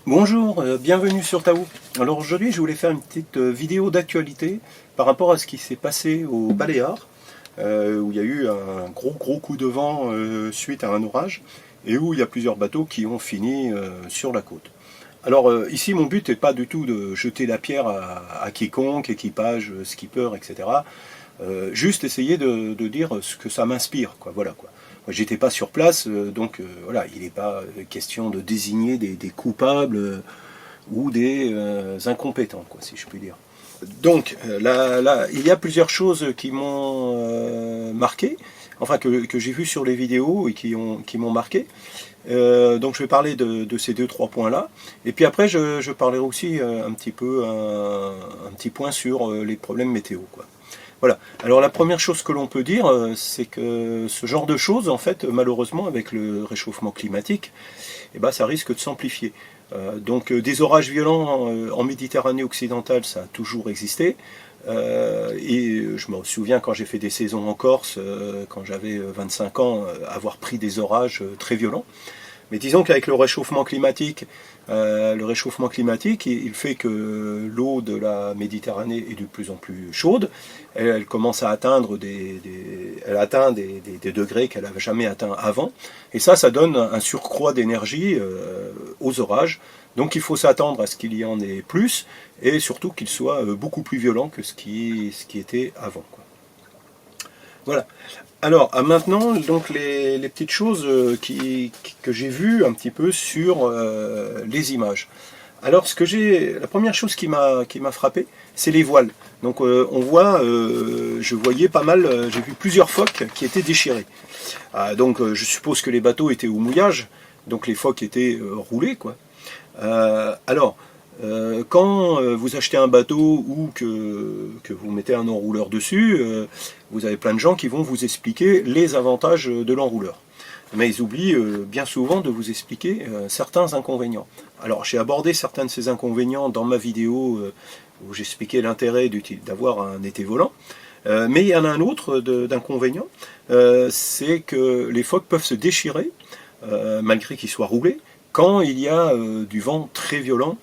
Bonjour, bienvenue sur Tao. Alors aujourd'hui je voulais faire une petite vidéo d'actualité par rapport à ce qui s'est passé aux Baléares, où il y a eu un gros coup de vent suite à un orage, et où il y a plusieurs bateaux qui ont fini sur la côte. Alors ici mon but n'est pas du tout de jeter la pierre à quiconque, équipage, skipper, etc. Juste essayer de dire ce que ça m'inspire, quoi. Voilà quoi. Moi, j'étais pas sur place, donc voilà, il n'est pas question de désigner des coupables ou des incompétents, quoi, si je puis dire. Donc là, il y a plusieurs choses qui m'ont marqué, enfin que j'ai vu sur les vidéos et qui m'ont marqué. Donc je vais parler de ces deux trois points là, et puis après je parlerai aussi un petit peu un petit point sur les problèmes météo, quoi. Voilà. Alors la première chose que l'on peut dire, c'est que ce genre de choses, en fait, malheureusement, avec le réchauffement climatique, eh ben, ça risque de s'amplifier. Donc des orages violents en Méditerranée occidentale, ça a toujours existé. Et je me souviens quand j'ai fait des saisons en Corse, quand j'avais 25 ans, avoir pris des orages très violents. Mais disons qu'avec le réchauffement climatique, il fait que l'eau de la Méditerranée est de plus en plus chaude. Elle commence à atteindre elle atteint des degrés qu'elle n'avait jamais atteints avant. Et ça donne un surcroît d'énergie aux orages. Donc il faut s'attendre à ce qu'il y en ait plus, et surtout qu'il soit beaucoup plus violent que ce qui était avant, quoi. Voilà. Alors maintenant, donc les petites choses que j'ai vues un petit peu sur les images. Alors la première chose qui m'a frappé, c'est les voiles. Donc on voit, je voyais pas mal, j'ai vu plusieurs phoques qui étaient déchirés. Donc je suppose que les bateaux étaient au mouillage, donc les phoques étaient roulés, quoi. Alors, quand vous achetez un bateau ou que vous mettez un enrouleur dessus, vous avez plein de gens qui vont vous expliquer les avantages de l'enrouleur. Mais ils oublient bien souvent de vous expliquer certains inconvénients. Alors j'ai abordé certains de ces inconvénients dans ma vidéo où j'expliquais l'intérêt d'avoir un été volant. Mais il y en a un autre d'inconvénient, c'est que les phoques peuvent se déchirer, malgré qu'ils soient roulés, quand il y a du vent très violent,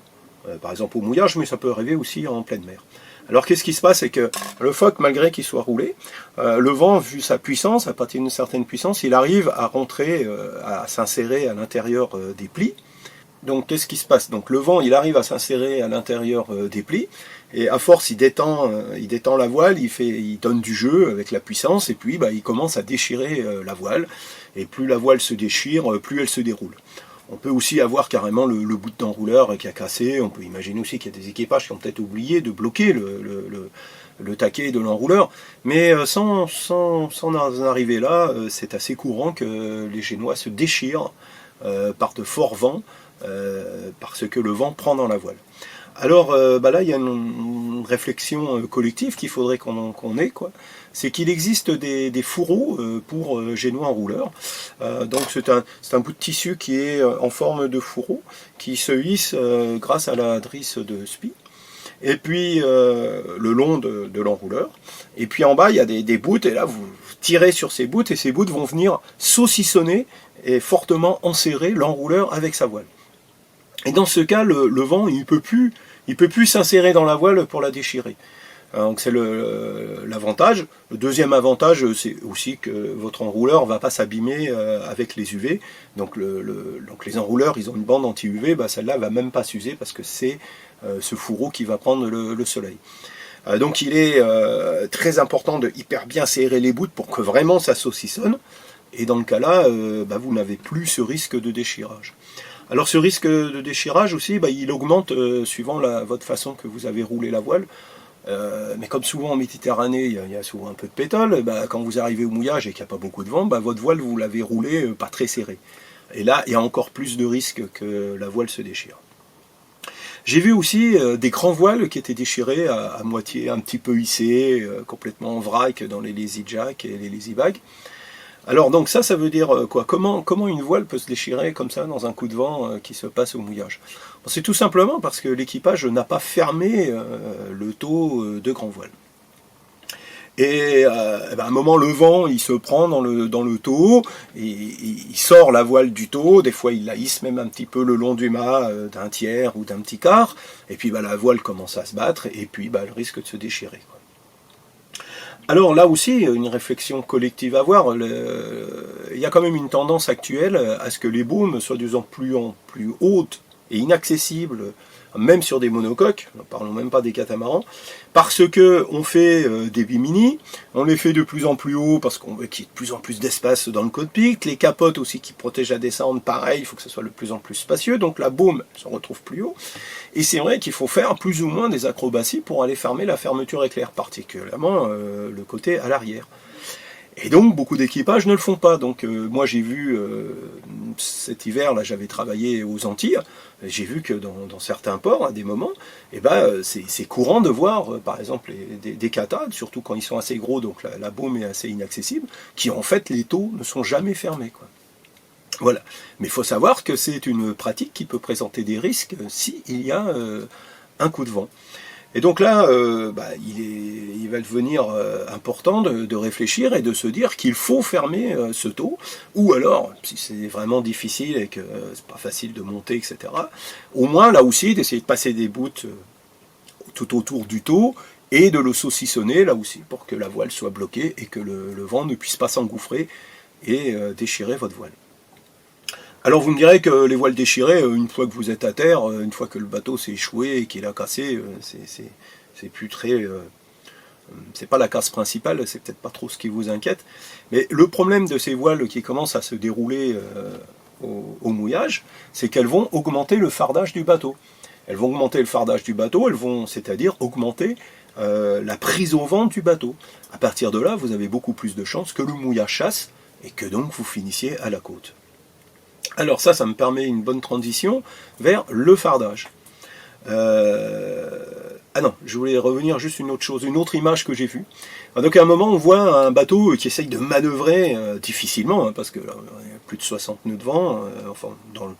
par exemple au mouillage, mais ça peut arriver aussi en pleine mer. Alors qu'est-ce qui se passe, c'est que le phoque, malgré qu'il soit roulé, le vent, vu sa puissance, à partir d'une certaine puissance, il arrive à rentrer, à s'insérer à l'intérieur des plis. Donc qu'est-ce qui se passe? Donc le vent, il arrive à s'insérer à l'intérieur des plis, et à force, il détend la voile, il donne du jeu avec la puissance, et puis il commence à déchirer la voile, et plus la voile se déchire, plus elle se déroule. On peut aussi avoir carrément le bout d'enrouleur qui a cassé. On peut imaginer aussi qu'il y a des équipages qui ont peut-être oublié de bloquer le taquet de l'enrouleur. Mais sans en arriver là, c'est assez courant que les génois se déchirent par de forts vents, parce que le vent prend dans la voile. Alors là, il y a une réflexion collective qu'il faudrait qu'on ait, quoi. C'est qu'il existe des fourreaux pour génois enrouleurs. Donc c'est un bout de tissu qui est en forme de fourreau, qui se hisse grâce à la drisse de spi, et puis le long de l'enrouleur. Et puis en bas, il y a des bouts, et là, vous tirez sur ces bouts, et ces bouts vont venir saucissonner et fortement enserrer l'enrouleur avec sa voile. Et dans ce cas, le vent, il peut plus s'insérer dans la voile pour la déchirer. Donc c'est l'avantage. Le deuxième avantage, c'est aussi que votre enrouleur ne va pas s'abîmer avec les UV. Donc les enrouleurs, ils ont une bande anti-UV, celle-là ne va même pas s'user parce que c'est ce fourreau qui va prendre le soleil. Donc il est très important de hyper bien serrer les bouts pour que vraiment ça saucissonne. Et dans le cas-là, vous n'avez plus ce risque de déchirage. Alors ce risque de déchirage aussi, il augmente suivant votre façon que vous avez roulé la voile. Mais comme souvent en Méditerranée, il y a souvent un peu de pétole, quand vous arrivez au mouillage et qu'il n'y a pas beaucoup de vent, votre voile, vous l'avez roulée pas très serrée. Et là, il y a encore plus de risques que la voile se déchire. J'ai vu aussi des grands voiles qui étaient déchirés à moitié, un petit peu hissés, complètement en vrac dans les lazy jack et les lazy bag. Alors donc ça veut dire quoi? Comment une voile peut se déchirer comme ça dans un coup de vent qui se passe au mouillage? Bon, c'est tout simplement parce que l'équipage n'a pas fermé le taux de grand voile. Et à un moment, le vent, il se prend dans le taux, et il sort la voile du taux, des fois il la hisse même un petit peu le long du mât, d'un tiers ou d'un petit quart, et puis la voile commence à se battre, et puis elle risque de se déchirer, quoi. Alors là aussi, une réflexion collective à avoir, il y a quand même une tendance actuelle à ce que les baumes soient de plus en plus hautes et inaccessibles, même sur des monocoques, ne parlons même pas des catamarans, parce que on fait des bimini, on les fait de plus en plus haut parce qu'on veut qu'il y ait de plus en plus d'espace dans le cockpit, les capotes aussi qui protègent la descente, pareil, il faut que ce soit de plus en plus spacieux, donc la baume se retrouve plus haut, et c'est vrai qu'il faut faire plus ou moins des acrobaties pour aller fermer la fermeture éclair, particulièrement le côté à l'arrière. Et donc beaucoup d'équipages ne le font pas. Donc moi j'ai vu cet hiver, là j'avais travaillé aux Antilles, j'ai vu que dans certains ports, à des moments, c'est courant de voir par exemple des catas, surtout quand ils sont assez gros, donc la baume est assez inaccessible, qui en fait les taux ne sont jamais fermés, quoi. Voilà. Mais il faut savoir que c'est une pratique qui peut présenter des risques s'il y a un coup de vent. Et donc là, il va devenir important de réfléchir et de se dire qu'il faut fermer ce taux, ou alors, si c'est vraiment difficile et que c'est pas facile de monter, etc., au moins là aussi d'essayer de passer des bouts tout autour du taux et de le saucissonner là aussi pour que la voile soit bloquée et que le vent ne puisse pas s'engouffrer et déchirer votre voile. Alors vous me direz que les voiles déchirées, une fois que vous êtes à terre, une fois que le bateau s'est échoué et qu'il a cassé, c'est plus très... c'est pas la casse principale, c'est peut-être pas trop ce qui vous inquiète. Mais le problème de ces voiles qui commencent à se dérouler au mouillage, c'est qu'elles vont augmenter le fardage du bateau. Elles vont augmenter le fardage du bateau, c'est-à-dire augmenter la prise au vent du bateau. À partir de là, vous avez beaucoup plus de chances que le mouillage chasse et que donc vous finissiez à la côte. Alors ça me permet une bonne transition vers le fardage. Ah non, je voulais revenir juste une autre chose, une autre image que j'ai vue. Donc à un moment, on voit un bateau qui essaye de manœuvrer difficilement, parce que là, il y a plus de 60 nœuds de vent, enfin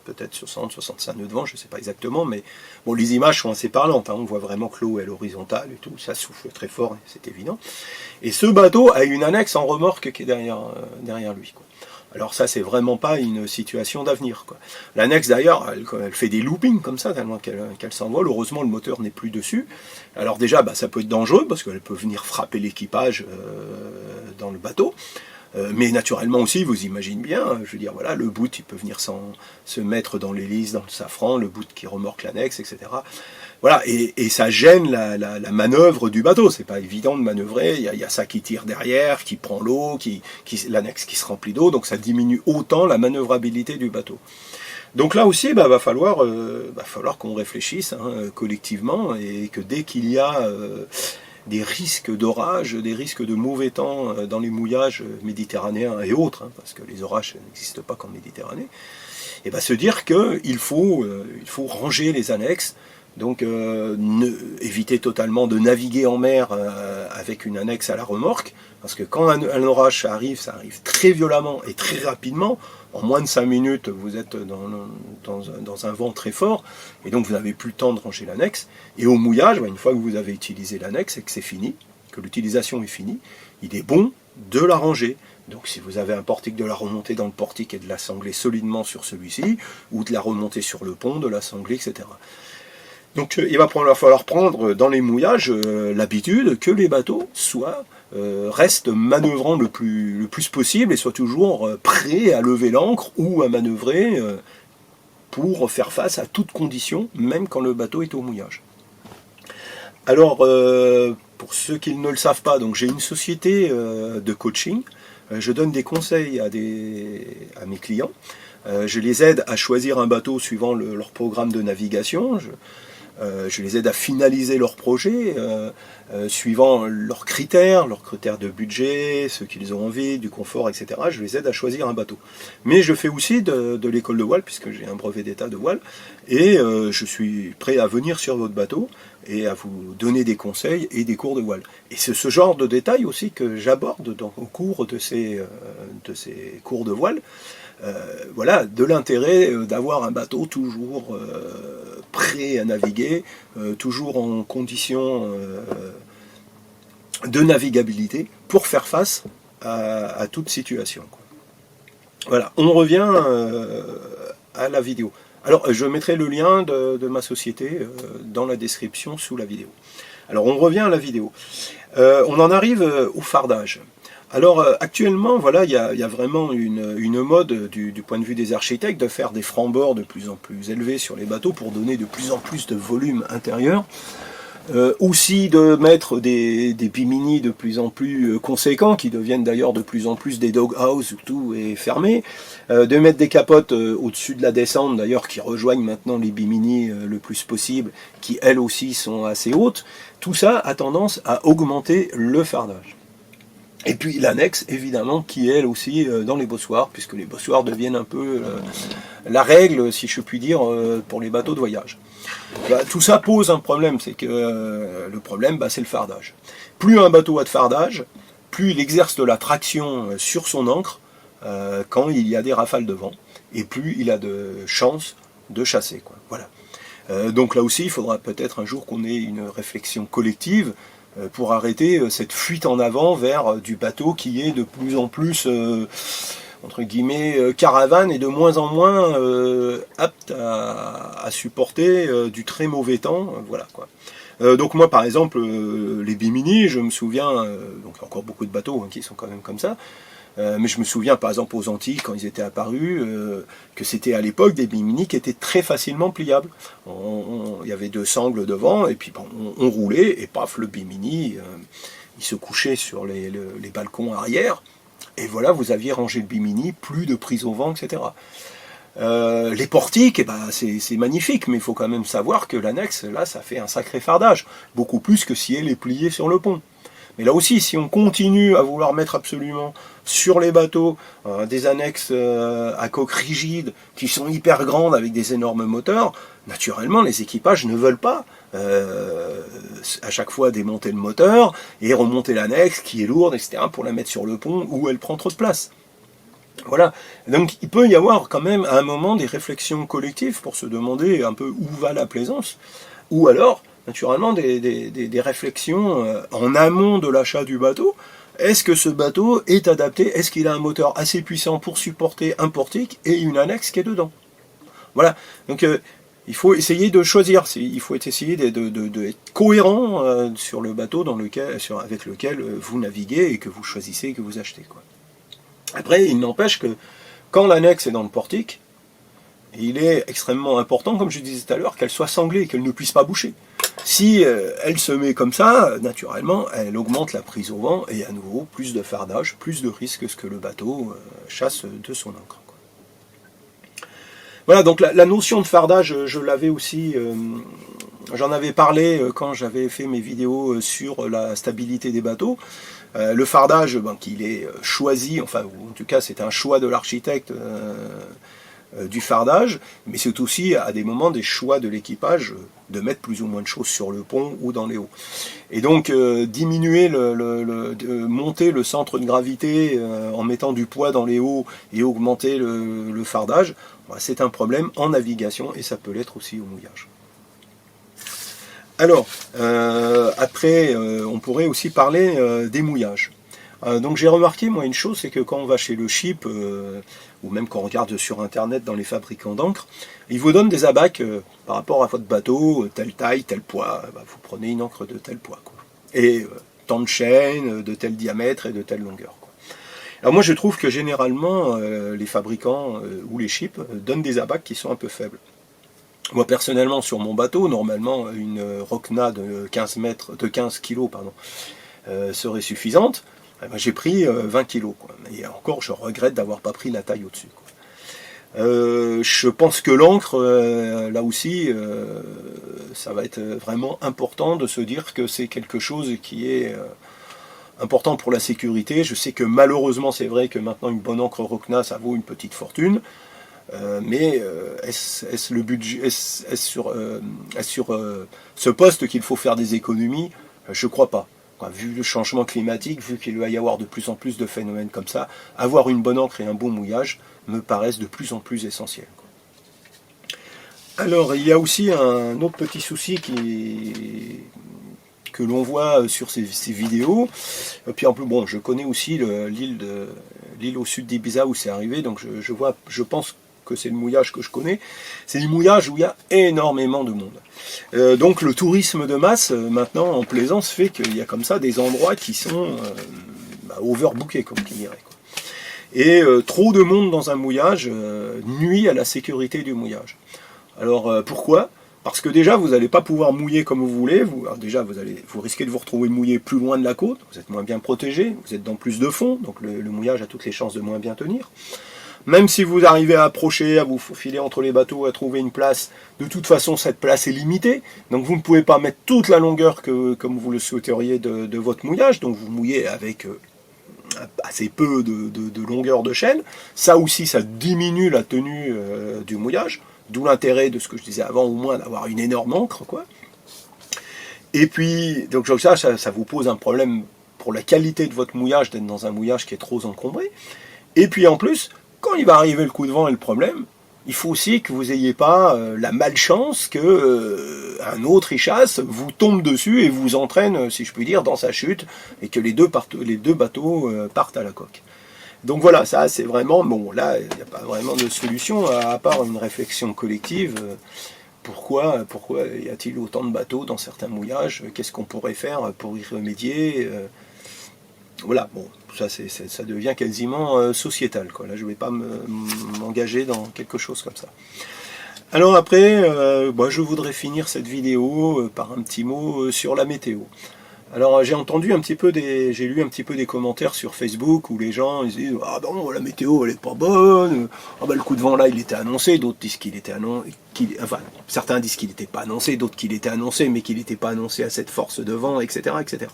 peut-être 60, 65 nœuds de vent, je ne sais pas exactement, mais bon, les images sont assez parlantes, on voit vraiment que l'eau est horizontale et tout, ça souffle très fort, c'est évident. Et ce bateau a une annexe en remorque qui est derrière lui, quoi. Alors ça, c'est vraiment pas une situation d'avenir, quoi. L'annexe, d'ailleurs, elle fait des loopings comme ça, tellement qu'elle s'envole. Heureusement, le moteur n'est plus dessus. Alors déjà, ça peut être dangereux, parce qu'elle peut venir frapper l'équipage dans le bateau. Mais naturellement aussi, vous imaginez bien, je veux dire, voilà, le bout, il peut venir se mettre dans l'hélice, dans le safran, le bout qui remorque l'annexe, etc. Voilà, et ça gêne la manœuvre du bateau. C'est pas évident de manœuvrer. Il y a ça qui tire derrière, qui prend l'eau, l'annexe qui se remplit d'eau, donc ça diminue autant la manœuvrabilité du bateau. Donc là aussi, va falloir qu'on réfléchisse collectivement, et que dès qu'il y a des risques d'orage, des risques de mauvais temps dans les mouillages méditerranéens et autres, parce que les orages n'existent pas qu'en Méditerranée, et se dire qu'il faut ranger les annexes. Donc éviter totalement de naviguer en mer avec une annexe à la remorque, parce que quand un orage ça arrive très violemment et très rapidement. En moins de 5 minutes, vous êtes dans un vent très fort, et donc vous n'avez plus le temps de ranger l'annexe. Et au mouillage, une fois que vous avez utilisé l'annexe et que c'est fini, que l'utilisation est finie, il est bon de la ranger. Donc si vous avez un portique, de la remonter dans le portique et de la sangler solidement sur celui-ci, ou de la remonter sur le pont, de la sangler, etc. Donc il va falloir prendre dans les mouillages l'habitude que les bateaux restent manœuvrants le plus possible et soient toujours prêts à lever l'ancre ou à manœuvrer pour faire face à toutes conditions, même quand le bateau est au mouillage. Alors, pour ceux qui ne le savent pas, donc j'ai une société de coaching. Je donne des conseils à mes clients. Je les aide à choisir un bateau suivant leur programme de navigation. Je les aide à finaliser leur projet suivant leurs critères de budget, ce qu'ils ont envie, du confort, etc. Je les aide à choisir un bateau. Mais je fais aussi de l'école de voile, puisque j'ai un brevet d'état de voile, et je suis prêt à venir sur votre bateau et à vous donner des conseils et des cours de voile. Et c'est ce genre de détails aussi que j'aborde au cours de ces cours de voile. Voilà, de l'intérêt d'avoir un bateau toujours prêt à naviguer, toujours en condition de navigabilité pour faire face à toute situation, quoi. Voilà, on revient à la vidéo. Alors, je mettrai le lien de ma société dans la description sous la vidéo. Alors, on revient à la vidéo. On en arrive au fardage. Alors, actuellement, voilà, il y a vraiment une mode du point de vue des architectes de faire des francs-bords de plus en plus élevés sur les bateaux pour donner de plus en plus de volume intérieur. Aussi de mettre des bimini de plus en plus conséquents, qui deviennent d'ailleurs de plus en plus des doghouse où tout est fermé, de mettre des capotes au-dessus de la descente d'ailleurs qui rejoignent maintenant les bimini le plus possible, qui elles aussi sont assez hautes. Tout ça a tendance à augmenter le fardage. Et puis l'annexe, évidemment, qui est elle aussi dans les bossoirs, puisque les bossoirs deviennent un peu la règle, si je puis dire, pour les bateaux de voyage. Bah, tout ça pose un problème, c'est que le problème, bah, c'est le fardage. Plus un bateau a de fardage, plus il exerce de la traction sur son ancre quand il y a des rafales de vent, et plus il a de chances de chasser, quoi. Voilà. Donc là aussi, il faudra peut-être un jour qu'on ait une réflexion collective pour arrêter cette fuite en avant vers du bateau qui est de plus en plus entre guillemets caravane et de moins en moins apte à supporter du très mauvais temps, voilà, quoi. Donc moi par exemple les bimini, je me souviens, donc il y a encore beaucoup de bateaux qui sont quand même comme ça, mais je me souviens par exemple aux Antilles quand ils étaient apparus que c'était à l'époque des bimini qui étaient très facilement pliables. Il y avait deux sangles devant et puis bon, on roulait et paf, le bimini il se couchait sur les balcons arrière. Et voilà, vous aviez rangé le bimini, plus de prise au vent, etc. Les portiques, eh ben, c'est magnifique, mais il faut quand même savoir que l'annexe, là, ça fait un sacré fardage. Beaucoup plus que si elle est pliée sur le pont. Mais là aussi, si on continue à vouloir mettre absolument sur les bateaux des annexes à coque rigide, qui sont hyper grandes avec des énormes moteurs, naturellement, les équipages ne veulent pas à chaque fois démonter le moteur et remonter l'annexe qui est lourde, etc., pour la mettre sur le pont où elle prend trop de place. Voilà. Donc il peut y avoir quand même à un moment des réflexions collectives pour se demander un peu où va la plaisance, ou alors, naturellement, des réflexions en amont de l'achat du bateau. Est-ce que ce bateau est adapté? Est-ce qu'il a un moteur assez puissant pour supporter un portique et une annexe qui est dedans? Voilà. Donc il faut essayer de choisir, il faut essayer d'être cohérent sur le bateau avec lequel vous naviguez et que vous choisissez et que vous achetez, quoi. Après, il n'empêche que quand l'annexe est dans le portique, il est extrêmement important, comme je disais tout à l'heure, qu'elle soit sanglée, qu'elle ne puisse pas boucher. Si elle se met comme ça, naturellement, elle augmente la prise au vent et à nouveau plus de fardage, plus de risques que le bateau chasse de son ancre. Voilà, donc la notion de fardage, je l'avais aussi, j'en avais parlé quand j'avais fait mes vidéos sur la stabilité des bateaux. Le fardage, qu'il est choisi, enfin, ou en tout cas c'est un choix de l'architecte du fardage, mais c'est aussi à des moments des choix de l'équipage de mettre plus ou moins de choses sur le pont ou dans les hauts. Et donc diminuer, monter le centre de gravité en mettant du poids dans les hauts et augmenter le fardage, c'est un problème en navigation et ça peut l'être aussi au mouillage. Alors, après, on pourrait aussi parler des mouillages. Donc j'ai remarqué, moi, une chose, c'est que quand on va chez le ship, ou même quand on regarde sur Internet dans les fabricants d'encre, ils vous donnent des abacs par rapport à votre bateau, telle taille, tel poids. Vous prenez une encre de tel poids, quoi. Et tant de chaînes, de tel diamètre et de telle longueur, quoi. Alors moi, je trouve que généralement, les fabricants ou les ships donnent des abacs qui sont un peu faibles. Moi personnellement sur mon bateau, normalement une Rockna de 15 kg serait suffisante. J'ai pris 20 kg, quoi. Et encore je regrette d'avoir pas pris la taille au-dessus, quoi. Je pense que l'encre, là aussi, ça va être vraiment important de se dire que c'est quelque chose qui est important pour la sécurité. Je sais que malheureusement c'est vrai que maintenant une bonne encre Rockna ça vaut une petite fortune. Mais est-ce le budget, est-ce sur ce poste qu'il faut faire des économies? Je crois pas. Vu le changement climatique, vu qu'il va y avoir de plus en plus de phénomènes comme ça, avoir une bonne encre et un bon mouillage me paraissent de plus en plus essentiels. Alors il y a aussi un autre petit souci que l'on voit sur ces vidéos. Et puis en plus, bon, je connais aussi l'île au sud d'Ibiza où c'est arrivé, donc je pense que c'est le mouillage que je connais. C'est du mouillage où il y a énormément de monde. Donc le tourisme de masse, maintenant en plaisance, fait qu'il y a comme ça des endroits qui sont overbookés, comme qui dirait. Et trop de monde dans un mouillage nuit à la sécurité du mouillage. Alors pourquoi ? Parce que déjà, vous n'allez pas pouvoir mouiller comme vous voulez. Déjà, vous risquez de vous retrouver mouillé plus loin de la côte. Vous êtes moins bien protégé. Vous êtes dans plus de fond. Donc le mouillage a toutes les chances de moins bien tenir. Même si vous arrivez à approcher, à vous faufiler entre les bateaux, à trouver une place, de toute façon, cette place est limitée. Donc vous ne pouvez pas mettre toute la longueur comme vous le souhaiteriez de votre mouillage. Donc vous mouillez avec assez peu de longueur de chaîne. Ça aussi, ça diminue la tenue du mouillage. D'où l'intérêt de ce que je disais avant, au moins d'avoir une énorme ancre, quoi. Et puis, donc ça vous pose un problème pour la qualité de votre mouillage, d'être dans un mouillage qui est trop encombré. Et puis en plus, quand il va arriver le coup de vent et le problème, il faut aussi que vous n'ayez pas la malchance que un autre échasse vous tombe dessus et vous entraîne, si je puis dire, dans sa chute, et que les deux bateaux partent à la coque. Donc voilà, ça c'est vraiment, bon là, il n'y a pas vraiment de solution, à part une réflexion collective. Pourquoi y a-t-il autant de bateaux dans certains mouillages? Qu'est-ce qu'on pourrait faire pour y remédier? Voilà, bon, ça devient quasiment sociétal, quoi. Là, je ne vais pas m'engager dans quelque chose comme ça. Alors après, je voudrais finir cette vidéo par un petit mot sur la météo. Alors j'ai lu un petit peu des commentaires sur Facebook où les gens ils disent ah bon, la météo elle est pas bonne, le coup de vent là il était annoncé, d'autres disent qu'il était annoncé, certains disent qu'il n'était pas annoncé, d'autres qu'il était annoncé mais qu'il n'était pas annoncé à cette force de vent, etc. etc.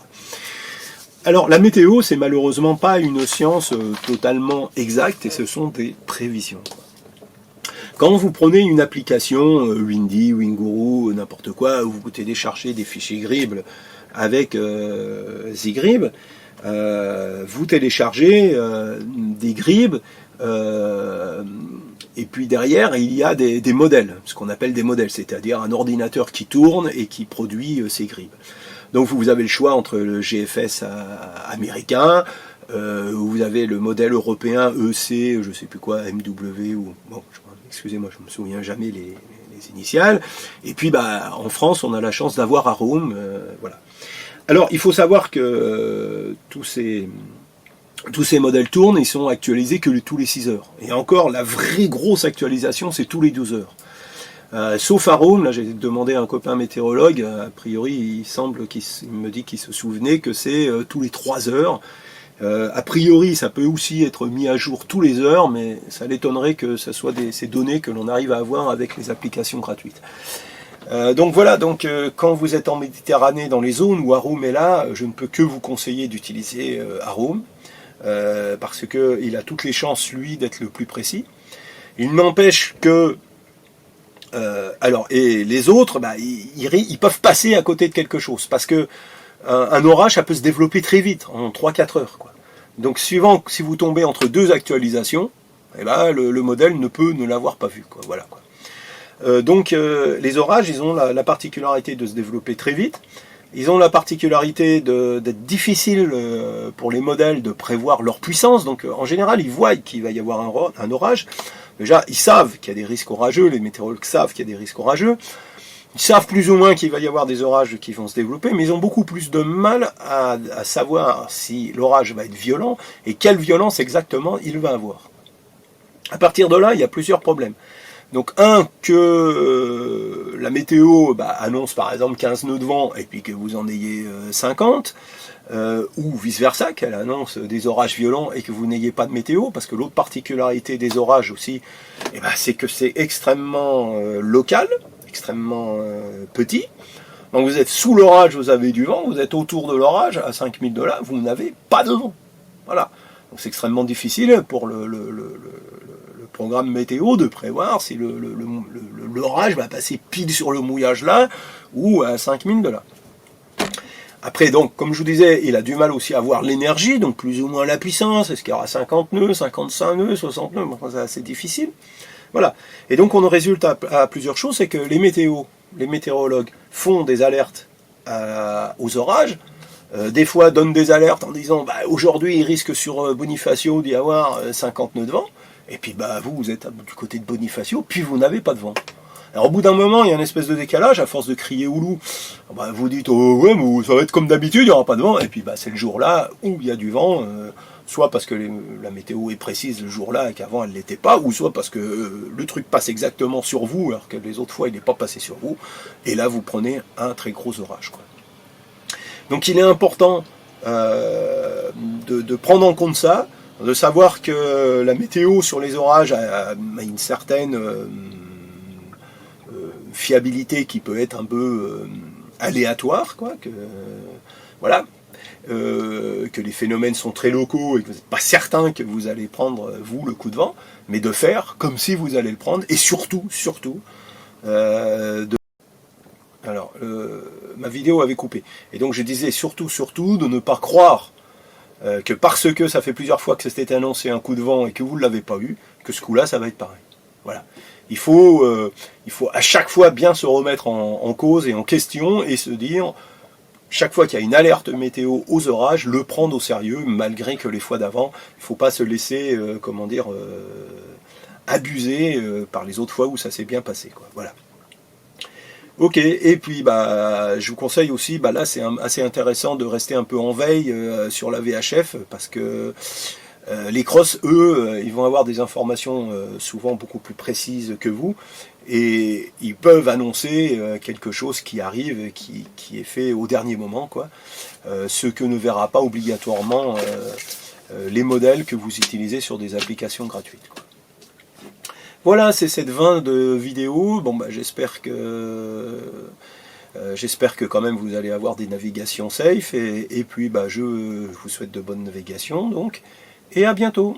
Alors la météo c'est malheureusement pas une science totalement exacte et ce sont des prévisions. Quand vous prenez une application Windy, Winguru, n'importe quoi, où vous téléchargez des fichiers Grib avec Zgrib, vous téléchargez des Grib, et puis derrière il y a des modèles, ce qu'on appelle des modèles, c'est-à-dire un ordinateur qui tourne et qui produit ces Grib. Donc vous avez le choix entre le GFS américain, vous avez le modèle européen EC, je sais plus quoi, MW, ou bon, excusez-moi, je me souviens jamais les initiales. Et puis en France, on a la chance d'avoir Arroum, voilà. Alors il faut savoir que tous ces modèles tournent, ils sont actualisés que tous les 6 heures. Et encore, la vraie grosse actualisation, c'est tous les 12 heures. Sauf Arroum, là j'ai demandé à un copain météorologue, a priori il me dit qu'il se souvenait que c'est tous les 3 heures. A priori ça peut aussi être mis à jour tous les heures, mais ça l'étonnerait que ce soit ces données que l'on arrive à avoir avec les applications gratuites. Donc voilà, quand vous êtes en Méditerranée, dans les zones où Arroum est là, je ne peux que vous conseiller d'utiliser Arroum, parce qu'il a toutes les chances, lui, d'être le plus précis. Il n'empêche que et les autres, ils peuvent passer à côté de quelque chose, parce que un orage, ça peut se développer très vite, en 3-4 heures, quoi. Donc suivant, si vous tombez entre 2 actualisations, le modèle ne peut ne l'avoir pas vu, quoi. Voilà, quoi. Les orages, ils ont la particularité de se développer très vite. Ils ont la particularité d'être difficiles pour les modèles de prévoir leur puissance. Donc en général, ils voient qu'il va y avoir un orage. Déjà, ils savent qu'il y a des risques orageux, les météorologues savent qu'il y a des risques orageux. Ils savent plus ou moins qu'il va y avoir des orages qui vont se développer, mais ils ont beaucoup plus de mal à savoir si l'orage va être violent et quelle violence exactement il va avoir. À partir de là, il y a plusieurs problèmes. Donc que la météo annonce par exemple 15 nœuds de vent et puis que vous en ayez 50, ou vice versa, qu'elle annonce des orages violents et que vous n'ayez pas de météo, parce que l'autre particularité des orages aussi, c'est que c'est extrêmement local, extrêmement petit. Donc vous êtes sous l'orage, vous avez du vent, vous êtes autour de l'orage, à 5000 de là, vous n'avez pas de vent. Voilà. Donc c'est extrêmement difficile pour le programme météo de prévoir si l'orage va passer pile sur le mouillage là ou à 5000 de là. Après, donc, comme je vous disais, il a du mal aussi à avoir l'énergie, donc plus ou moins la puissance. Est-ce qu'il y aura 50 nœuds, 55 nœuds, 60 nœuds? C'est assez difficile. Voilà. Et donc, on résulte à plusieurs choses, c'est que les météorologues font des alertes aux orages. Des fois donne des alertes en disant bah, aujourd'hui il risque sur Bonifacio d'y avoir 50 nœuds de vent, et puis bah, vous êtes du côté de Bonifacio, puis vous n'avez pas de vent. Alors au bout d'un moment, il y a une espèce de décalage, à force de crier Oulou, bah, vous dites oh, ouais, mais ça va être comme d'habitude, il n'y aura pas de vent, et puis bah, c'est le jour-là où il y a du vent, soit parce que la météo est précise le jour-là et qu'avant elle ne l'était pas, ou soit parce que le truc passe exactement sur vous, alors que les autres fois il n'est pas passé sur vous, et là vous prenez un très gros orage, quoi. Donc il est important de prendre en compte ça, de savoir que la météo sur les orages a une certaine fiabilité qui peut être un peu aléatoire, quoi, voilà, que les phénomènes sont très locaux et que vous n'êtes pas certain que vous allez prendre, vous, le coup de vent, mais de faire comme si vous allez le prendre, et surtout, alors, ma vidéo avait coupé. Et donc je disais surtout de ne pas croire que parce que ça fait plusieurs fois que c'était annoncé un coup de vent et que vous ne l'avez pas eu, que ce coup-là, ça va être pareil. Voilà. Il faut à chaque fois bien se remettre en cause et en question et se dire, chaque fois qu'il y a une alerte météo aux orages, le prendre au sérieux, malgré que les fois d'avant, il ne faut pas se laisser, abuser par les autres fois où ça s'est bien passé, quoi. Voilà. Ok, et puis bah, je vous conseille aussi, bah, là c'est assez intéressant de rester un peu en veille sur la VHF, parce que les crosses, eux, ils vont avoir des informations souvent beaucoup plus précises que vous, et ils peuvent annoncer quelque chose qui arrive, qui est fait au dernier moment, quoi. Ce que ne verra pas obligatoirement les modèles que vous utilisez sur des applications gratuites, quoi. Voilà, c'est cette 20 de vidéo. Bon, bah, j'espère que quand même vous allez avoir des navigations safe. Et puis, bah, je vous souhaite de bonnes navigations, donc. Et à bientôt.